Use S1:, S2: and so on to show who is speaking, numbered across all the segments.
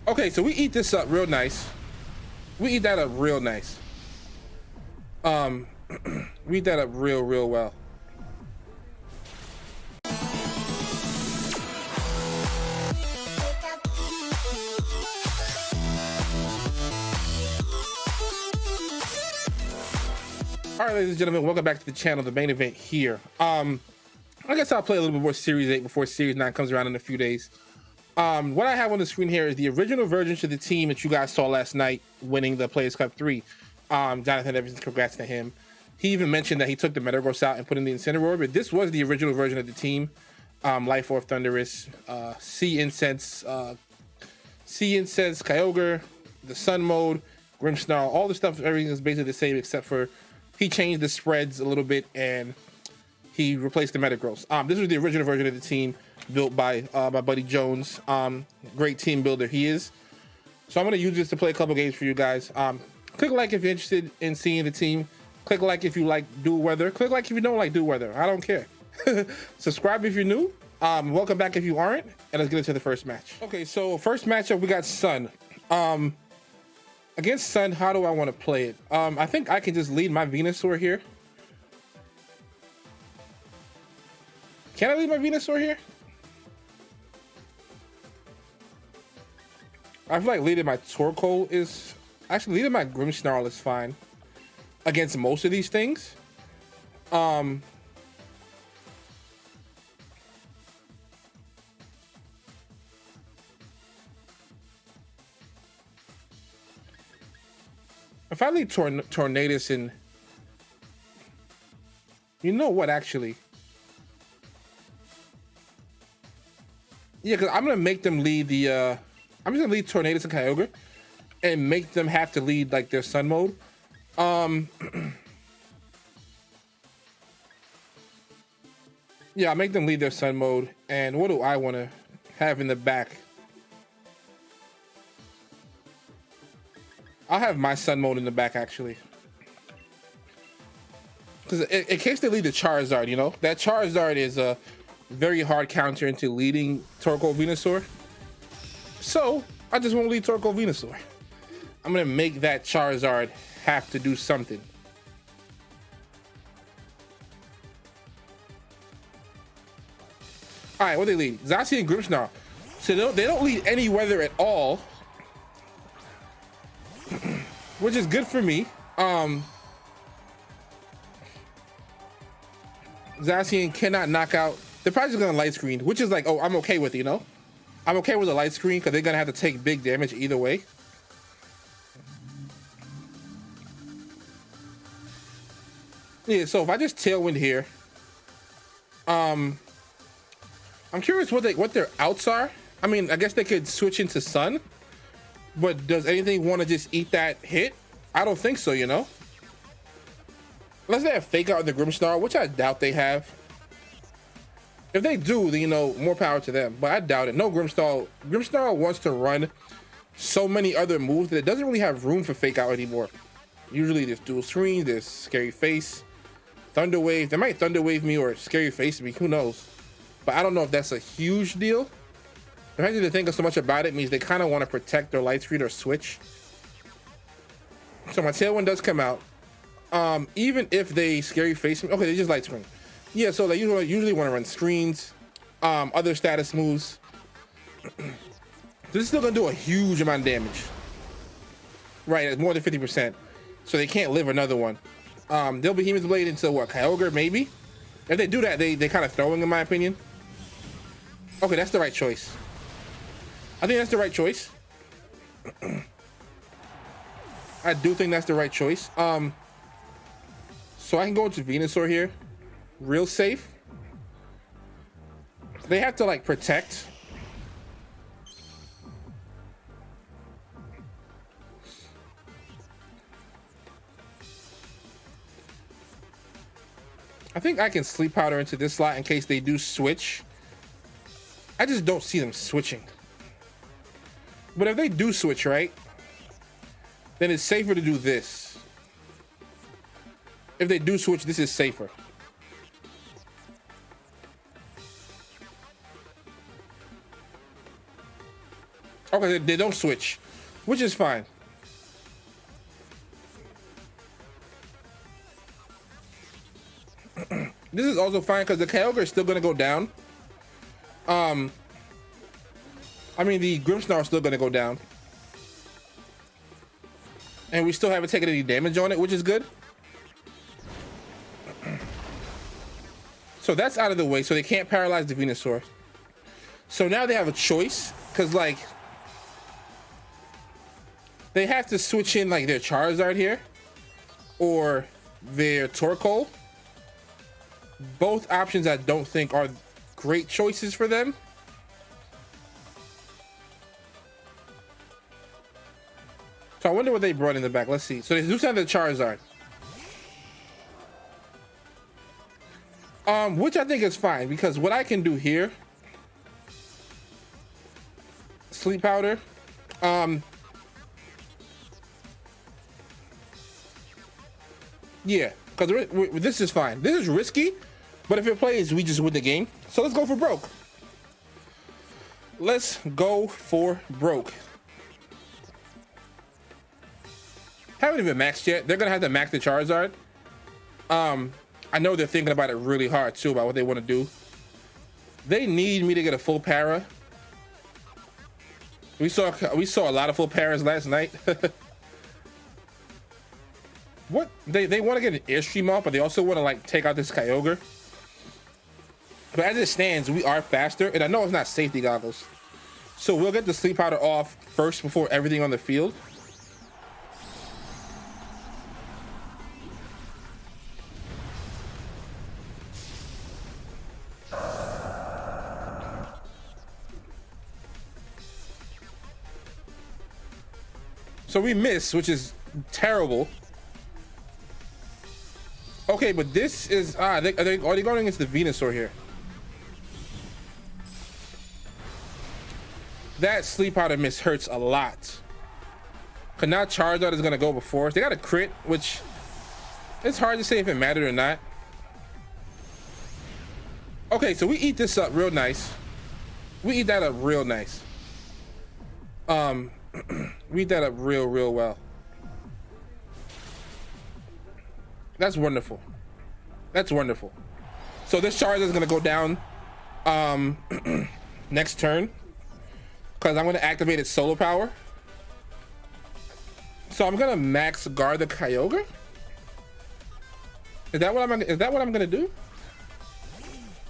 S1: Okay, so we eat this up real nice. We eat that up real nice. We eat that up real well. All right, ladies and gentlemen, welcome back to the channel, the main event here. I guess I'll play a little bit more Series 8 before Series 9 comes around in a few days. What I have on the screen here is the original version to the team that you guys saw last night winning the Players Cup 3. Jonathan Evans, congrats to him. He even mentioned that he took the Metagross out and put in the Incineroar, but this was the original version of the team. Life Orb, Thunderous, Sea Incense, Kyogre, the Sun Mode, Grimmsnarl, all the stuff, everything is basically the same except for he changed the spreads a little bit and he replaced the Metagross. This was the original version of the team built by my buddy Jones. Great team builder he is. So I'm going to use this to play a couple games for you guys. Click like if you're interested in seeing the team. Click like if you like Dual Weather. Click like if you don't like Dual Weather. I don't care. Subscribe if you're new. Welcome back if you aren't. And let's get into the first match. Okay, so first matchup, we got Sun. Against Sun, how do I want to play it? I think I can just lead my Venusaur here. Can I lead my Venusaur here? I feel like leading my Torkoal is... Actually, leading my Grimmsnarl is fine against most of these things. If I lead Tornadus and... You know what, actually? Yeah, because I'm going to make them lead the... I'm just going to lead Tornadus and Kyogre and make them have to lead, like, their Sun Mode. Yeah, I'll make them lead their Sun Mode. And what do I want to have in the back? I'll have my Sun Mode in the back, actually. Because in case they lead the Charizard, you know? That Charizard is a very hard counter into leading Torkoal Venusaur. So, I just won't lead Torkoal Venusaur. I'm going to make that Charizard have to do something. All right, what do they lead? Zacian and Grimmsnarl. So they don't lead any weather at all. Which is good for me. Zacian cannot knock out. They're probably just gonna light screen, which is like, oh, I'm okay with, you know? I'm okay with a light screen because they're gonna have to take big damage either way. Yeah, so if I just Tailwind here, I'm curious what their outs are. I mean, I guess they could switch into Sun, but does anything want to just eat that hit? I don't think so, you know? Unless they have Fake Out on the Grimmsnarl, which I doubt they have. If they do, then, you know, more power to them. But I doubt it. No, Grimmsnarl. Grimmsnarl wants to run so many other moves that it doesn't really have room for Fake Out anymore. Usually there's Dual Screen, there's Scary Face, Thunder Wave. They might Thunder Wave me or Scary Face me, who knows? But I don't know if that's a huge deal. The fact that they think so much about it means they kind of want to protect their light screen or switch. So my Tailwind does come out. Even if they Scary Face me, okay, they just light screen. Yeah, so they usually want to run screens, other status moves. This is still gonna do a huge amount of damage. Right, it's more than 50%. So they can't live another one. They'll Behemoth Blade into what, Kyogre maybe? If they do that, they kind of throwing in my opinion. Okay, that's the right choice. I think that's the right choice. I do think that's the right choice. So I can go into Venusaur here. Real safe. They have to like protect. I think I can Sleep Powder into this slot in case they do switch. I just don't see them switching. But if they do switch, right, then it's safer to do this. If they do switch, this is safer. Okay, they don't switch, which is fine. This is also fine because the Kyogre is still gonna go down. I mean, the Grimmsnarl is still gonna go down. And we still haven't taken any damage on it, which is good. So that's out of the way, so they can't paralyze the Venusaur. So now they have a choice, because like they have to switch in like their Charizard here or their Torkoal. Both options I don't think are great choices for them. So I wonder what they brought in the back. Let's see. So they do have the Charizard. Which I think is fine because what I can do here, Sleep Powder, yeah, because this is fine. This is risky, but if it plays, we just win the game. So let's go for broke. Let's go for broke. Haven't even maxed yet. They're gonna have to max the Charizard. I know they're thinking about it really hard too, about what they want to do. They need me to get a full para. We saw a lot of full paras last night. What they want to get an Airstream off, but they also want to like take out this Kyogre. But as it stands, we are faster, and I know it's not safety goggles, so we'll get the Sleep Powder off first before everything on the field. So we miss, which is terrible. Okay, but this is are they going against the Venusaur here? That Sleep Powder miss hurts a lot. Cause now Charizard is gonna go before us. They got a crit, which it's hard to say if it mattered or not. Okay, so we eat this up real nice. We eat that up real nice. We eat that up real well. That's wonderful. That's wonderful. So this Charizard is gonna go down next turn because I'm gonna activate its Solar Power. So I'm gonna max guard the Kyogre. Is that what I'm gonna do?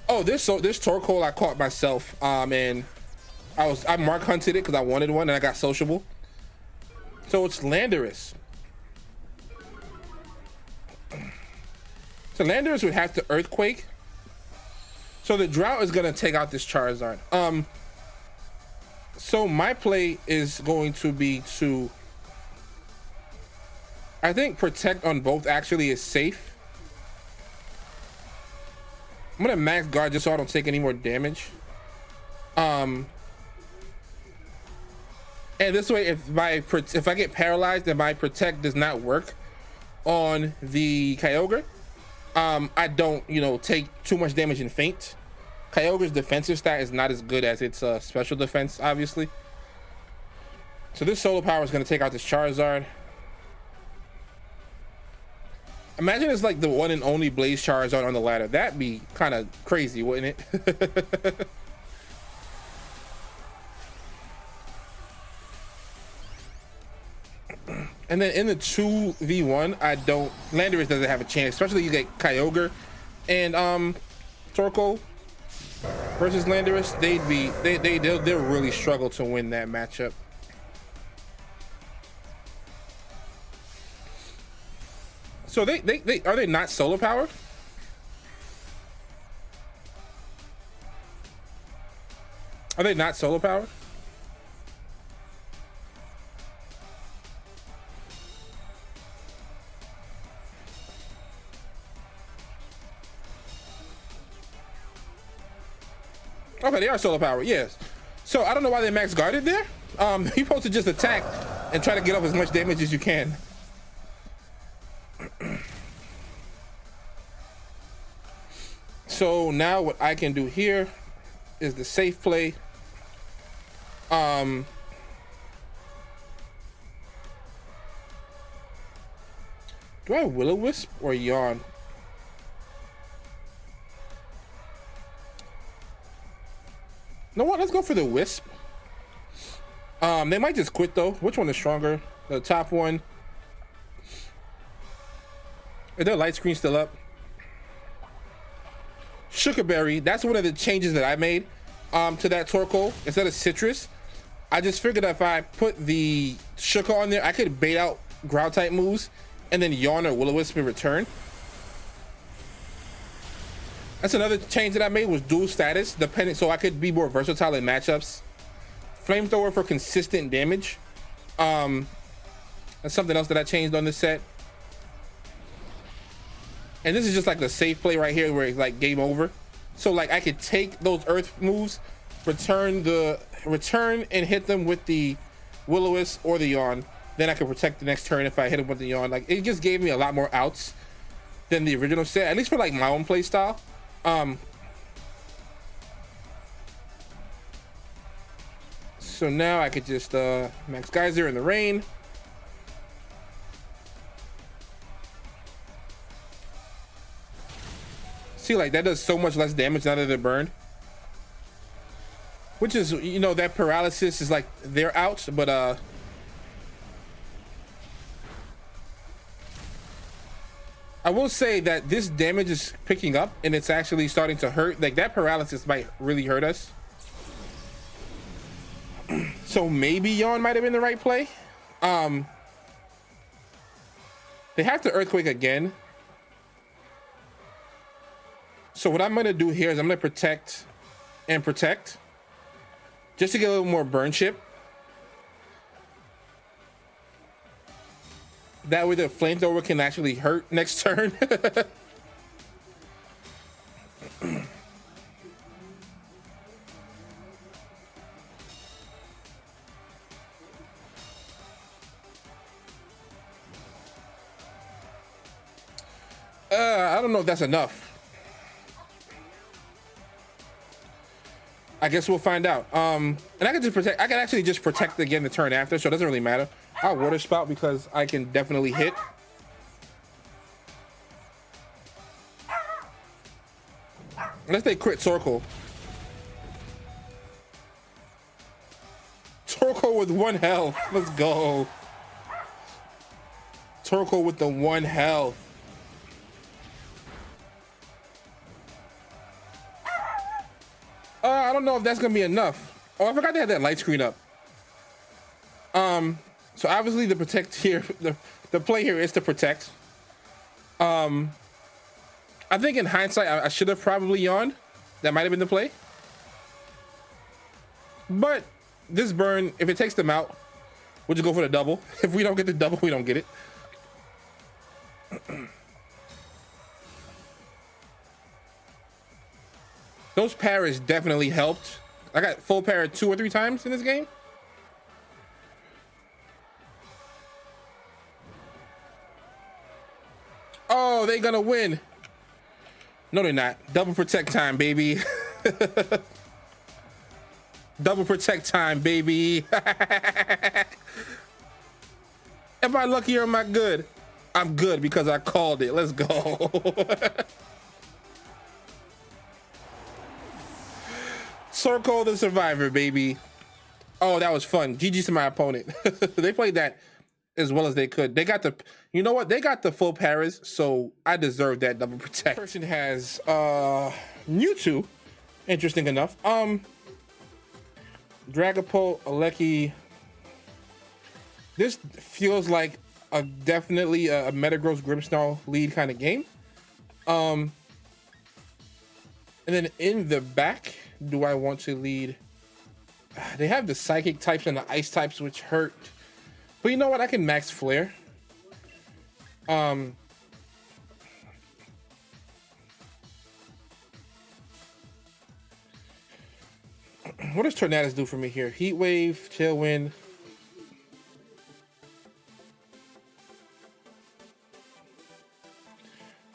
S1: Oh, this Torkoal I caught myself. And I mark hunted it because I wanted one and I got sociable. So it's Landorus. So Landorus would have to Earthquake. So the Drought is gonna take out this Charizard. So my play is going to be to, I think Protect on both actually is safe. I'm gonna max guard just so I don't take any more damage. And this way, if I get paralyzed and my Protect does not work on the Kyogre, I don't, take too much damage and faint. Kyogre's defensive stat is not as good as its special defense, obviously. So this Solar Power is going to take out this Charizard. Imagine it's like the one and only Blaze Charizard on the ladder. That'd be kind of crazy, wouldn't it? And then in the 2v1, Landorus doesn't have a chance, especially you get Kyogre and Torkoal versus Landorus. They'll really struggle to win that matchup. So are they not Solar Power? Are they not Solar Power? Okay, they are Solar Power, yes. So I don't know why they max guarded there. You're supposed to just attack and try to get off as much damage as you can. So now what I can do here is the safe play. Do I have Will-O-Wisp or Yawn? You know what? Let's go for the Wisp. They might just quit though. Which one is stronger? The top one. Is their light screen still up? Sugarberry. That's one of the changes that I made to that Torkoal. Instead of Citrus, I just figured if I put the Sugar on there, I could bait out ground type moves and then Yawn or Will-O-Wisp in return. That's another change that I made, was dual status, depending, so I could be more versatile in matchups. Flamethrower for consistent damage. That's something else that I changed on this set. And this is just like the safe play right here where it's like game over. So like I could take those earth moves, return and hit them with the Will-O-Wisp or the Yawn. Then I could protect the next turn if I hit him with the Yawn. Like it just gave me a lot more outs than the original set, at least for like my own play style. So now I could just max Geyser in the rain. See, like that does so much less damage now that they're burned. Which is, you know, that paralysis is like they're out, but I will say that this damage is picking up and it's actually starting to hurt. Like that paralysis might really hurt us. So maybe Yawn might have been the right play. They have to Earthquake again. So what I'm gonna do here is I'm gonna protect and protect just to get a little more burn chip. That way the Flamethrower can actually hurt next turn. I don't know if that's enough. I guess we'll find out. And I can just protect. I can actually just protect again the turn after, so it doesn't really matter. I'll Water Spout because I can definitely hit. Unless they crit Torkoal. Torkoal with 1 health. Let's go. Torkoal with the 1 health. I don't know if that's gonna be enough. Oh, I forgot they had that light screen up. So obviously the protect here, the play here is to protect. I think in hindsight, I should have probably yawned. That might have been the play. But this burn, if it takes them out, we'll just go for the double. If we don't get the double, we don't get it. Those parries definitely helped. I got full parry 2 or 3 times in this game. Oh, they gonna win. No, they're not. Double protect time, baby. Double protect time, baby. Am I lucky or am I good? I'm good because I called it. Let's go. Torkoal the Survivor, baby. Oh, that was fun. GG to my opponent. They played that as well as they could. They got the, you know what? They got the full paras, so I deserve that double protect. Person has Mewtwo, interesting enough. Dragapult, Aleki. This feels like definitely a Metagross Grimmsnarl lead kind of game. And then in the back, do I want to lead? They have the Psychic types and the Ice types, which hurt. But you know what? I can max Flare. What does Tornadus do for me here? Heat Wave, Tailwind.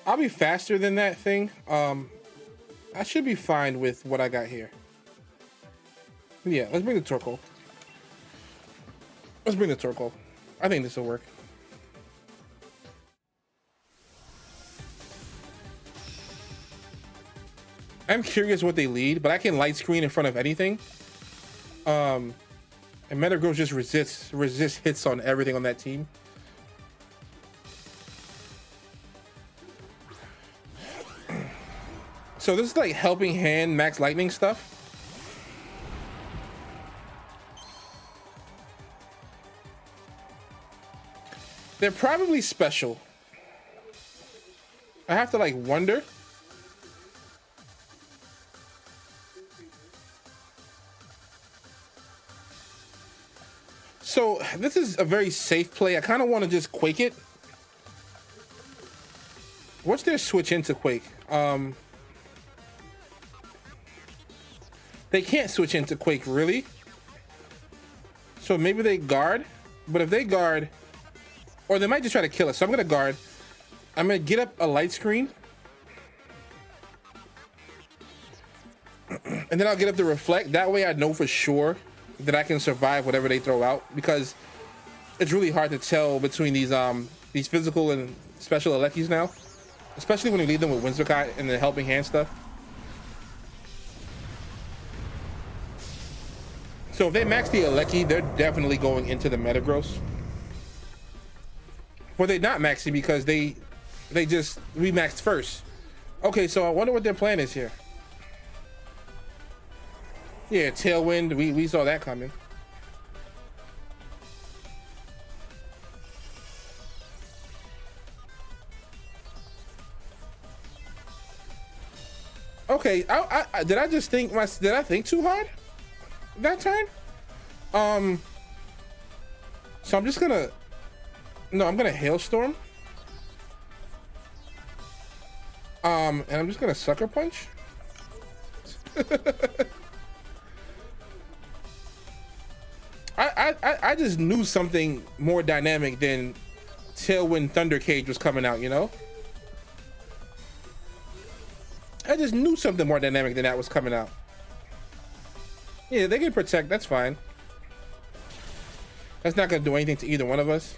S1: I'll be faster than that thing. I should be fine with what I got here. Yeah, let's bring the Torkoal. Let's bring the Torkoal. I think this will work. I'm curious what they lead, but I can light screen in front of anything. And Metagross just resist hits on everything on that team. So this is like helping hand max lightning stuff. They're probably special. I have to like wonder. So this is a very safe play. I kind of want to just Quake it. What's their switch into Quake? They can't switch into Quake, really. So maybe they guard. But if they guard, or they might just try to kill us. So I'm going to guard. I'm going to get up a light screen. And then I'll get up the reflect. That way I know for sure that I can survive whatever they throw out, because it's really hard to tell between these physical and special Elekis now, especially when you lead them with Whimsicott and the helping hand stuff. So if they max the Eleki, they're definitely going into the Metagross. Well, they're not maxing because we maxed first. Okay, so I wonder what their plan is here. Yeah, Tailwind, we saw that coming. Okay, did I just think did I think too hard that turn? So I'm just gonna, no, I'm gonna Hailstorm. And I'm just gonna Sucker Punch. I just knew something more dynamic than Tailwind Thunder Cage was coming out, you know? I just knew something more dynamic than that was coming out. Yeah, they can protect, that's fine. That's not gonna do anything to either one of us.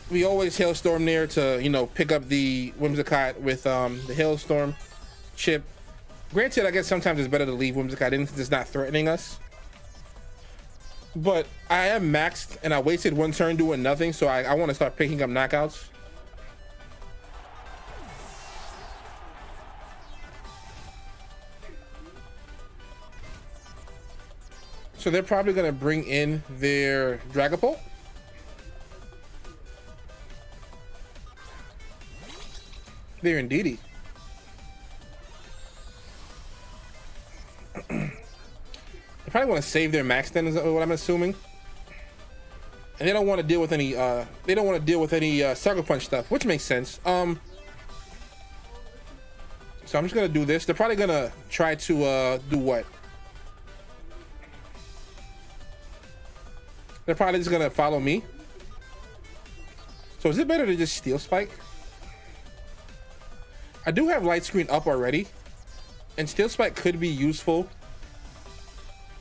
S1: We always Hailstorm there to, you know, pick up the Whimsicott with the Hailstorm chip. Granted, I guess sometimes it's better to leave Whimsicott in since it's not threatening us. But I am maxed and I wasted one turn doing nothing, so I want to start picking up knockouts. So they're probably going to bring in their Dragapult. They're indeedy. They probably want to save their max then, is what I'm assuming. And they don't want to deal with any Sucker Punch stuff, which makes sense. So I'm just gonna do this. They're probably gonna try to do what? They're probably just gonna follow me. So is it better to just Steel Spike? I do have Light Screen up already, and Steel Spike could be useful.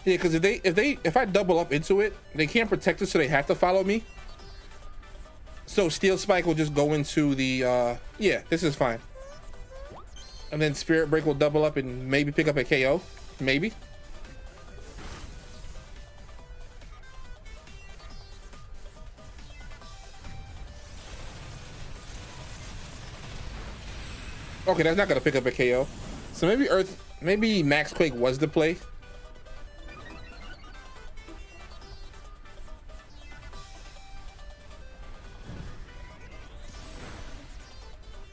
S1: Yeah, because if I double up into it, they can't protect us, so they have to follow me. So Steel Spike will just go into the yeah, this is fine. And then Spirit Break will double up and maybe pick up a KO, maybe. Okay, that's not gonna pick up a KO. So maybe Max Quake was the play.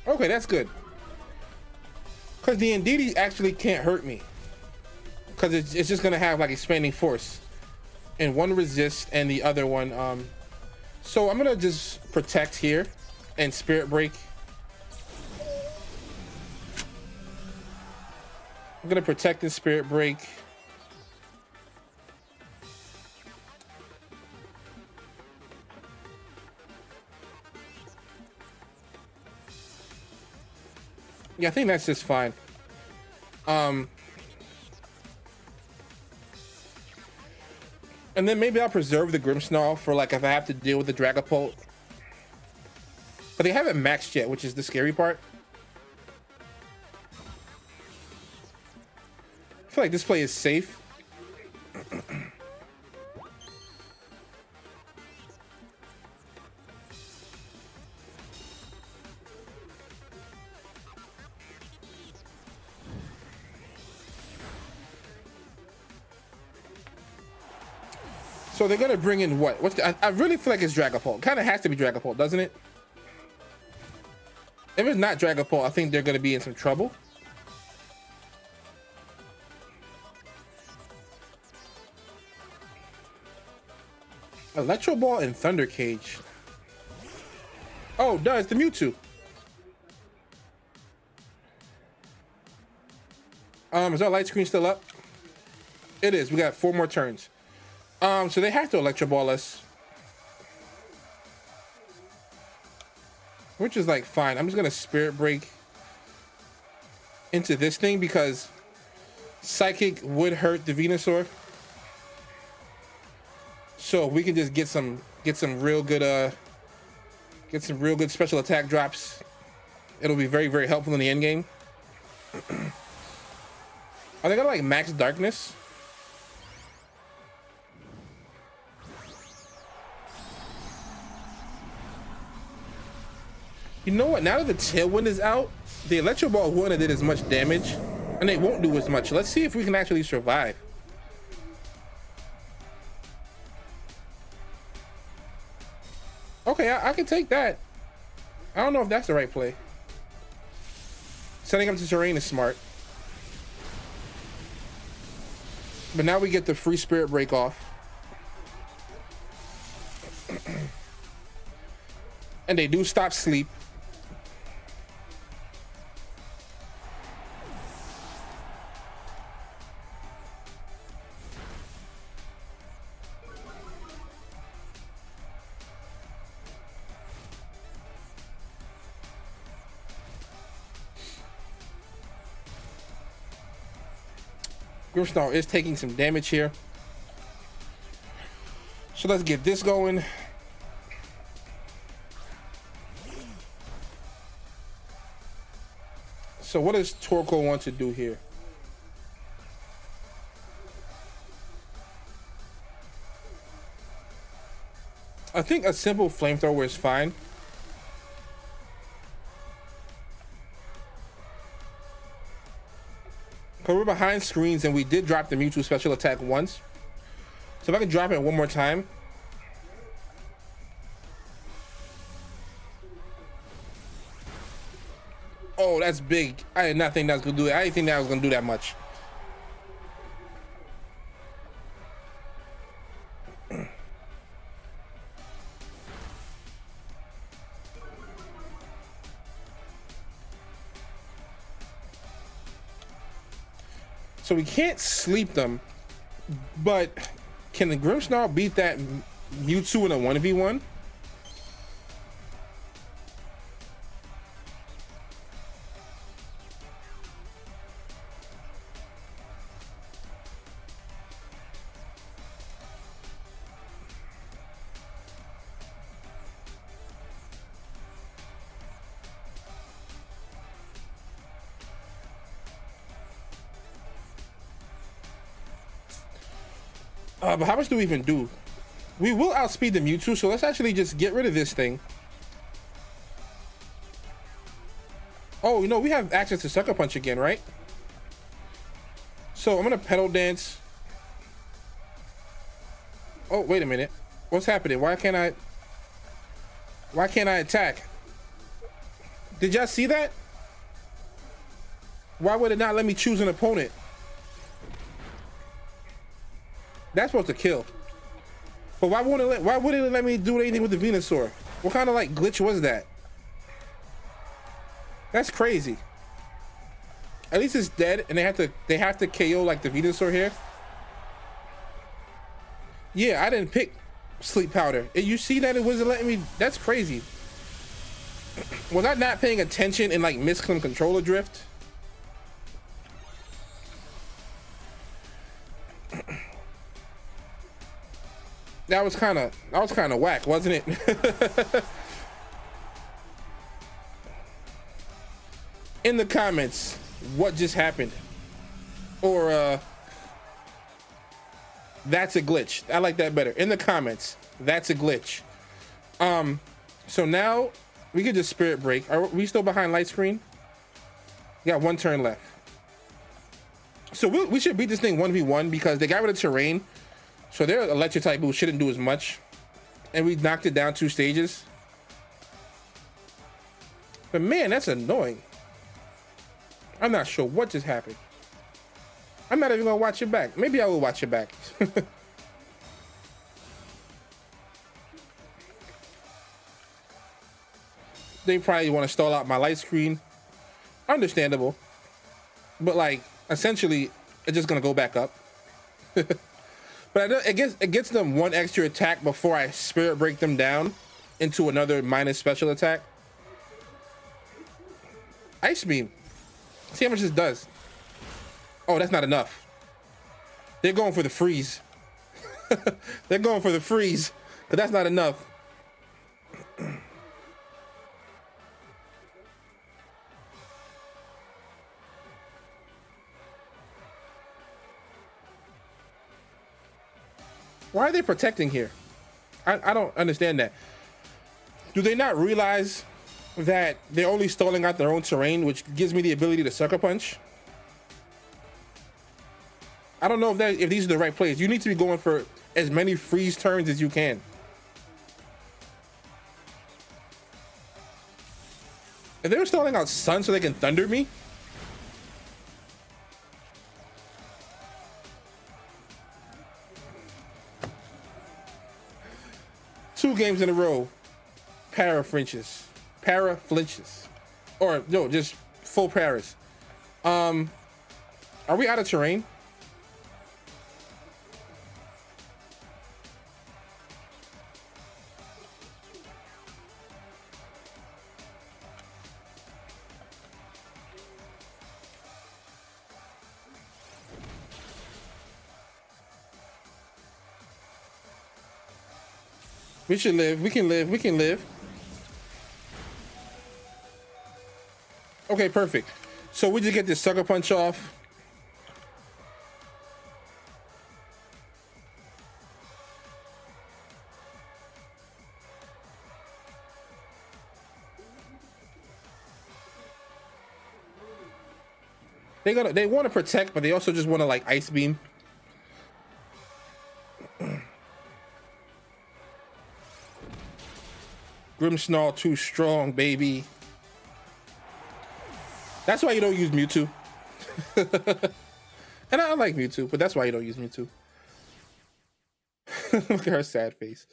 S1: Okay, that's good. Because the Indeedee actually can't hurt me. Because it's just gonna have like expanding force. And one resist and the other one, so I'm gonna just protect here and Spirit Break. I'm gonna protect and Spirit Break. Yeah, I think that's just fine. And then maybe I'll preserve the Grimmsnarl for like if I have to deal with the Dragapult. But they haven't maxed yet, which is the scary part. I feel like this play is safe. So they're gonna bring in what? I really feel like it's Dragapult. Kind of has to be Dragapult, doesn't it? If it's not Dragapult, I think they're gonna be in some trouble. Electro Ball and Thunder Cage. Oh, no, it's the Mewtwo. Is our light screen still up? It is. We got 4 more turns. So they have to Electro Ball us, which is like fine. I'm just gonna Spirit Break into this thing because Psychic would hurt the Venusaur. So we can just get some real good special attack drops. It'll be very, very helpful in the end game. Are they gonna like max darkness? You know what? Now that the Tailwind is out, the Electro Ball wouldn't have did as much damage, and it won't do as much. Let's see if we can actually survive. Okay, I can take that. I don't know if that's the right play. Setting up the terrain is smart. But now we get the free Spirit Break off. And they do stop sleep. Grimmsnarl is taking some damage here. So let's get this going. So what does Torkoal want to do here? I think a simple flamethrower is fine. Because we're behind screens and we did drop the Mewtwo special attack once. So if I can drop it one more time. Oh, that's big. I did not think that was gonna do it. I didn't think that was gonna do that much. So we can't sleep them, but can the Grimmsnarl beat that Mewtwo in a 1v1? But how much do we even do? We will outspeed the Mewtwo, so let's actually just get rid of this thing. Oh, you know, we have access to Sucker Punch again, right? So I'm gonna Petal Dance. Oh, wait a minute. What's happening? Why can't I attack? Did y'all see that? Why would it not let me choose an opponent? That's supposed to kill. But why wouldn't it let me do anything with the Venusaur? What kind of like glitch was that? That's crazy. At least it's dead and they have to KO like the Venusaur here. Yeah, I didn't pick Sleep Powder. You see that it wasn't letting me. That's crazy. Was I not paying attention and like missed some controller drift? That was kind of whack, wasn't it? In the comments, what just happened? Or that's a glitch. I like that better. In the comments, that's a glitch. So now we could just spirit break. Are we still behind light screen? We got 1 turn left. So we should beat this thing 1v1 because they got rid of terrain. So their electric type move shouldn't do as much. And we knocked it down 2 stages. But man, that's annoying. I'm not sure what just happened. I'm not even gonna watch it back. Maybe I will watch it back. They probably want to stall out my light screen. Understandable. But like, essentially, it's just gonna go back up. But it gets them 1 extra attack before I spirit break them down into another minus special attack. Ice beam. See how much this does. Oh, that's not enough. They're going for the freeze. They're going for the freeze, but that's not enough. Why are they protecting here? I don't understand that. Do they not realize that they're only stalling out their own terrain, which gives me the ability to sucker punch? I don't know if these are the right plays. You need to be going for as many freeze turns as you can. If they were stalling out Sun so they can thunder me, two games in a row, para flinches, or no, just full paras. Are we out of terrain? We should live. We can live. We can live. Okay, perfect. So we just get this sucker punch off. They want to protect, but they also just want to like ice beam. Grimmsnarl too strong, baby. That's why you don't use Mewtwo. And I like Mewtwo, but that's why you don't use Mewtwo. Look at her sad face.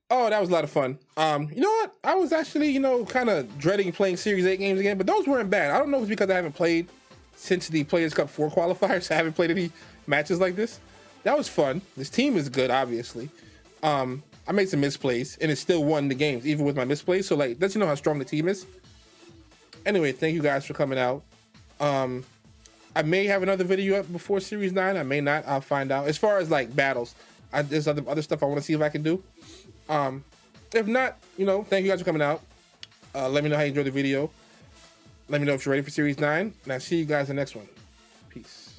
S1: Oh, that was a lot of fun. You know what? I was actually, kind of dreading playing Series 8 games again, but those weren't bad. I don't know if it's because I haven't played since the Players Cup 4 qualifiers. I haven't played any matches like this. That was fun. This team is good, obviously. I made some misplays, and it still won the games, even with my misplays. So, like, lets you know how strong the team is. Anyway, thank you guys for coming out. I may have another video up before Series 9. I may not. I'll find out. As far as, like, battles, there's other stuff I want to see if I can do. If not, thank you guys for coming out. Let me know how you enjoyed the video. Let me know if you're ready for Series 9. And I'll see you guys in the next one. Peace.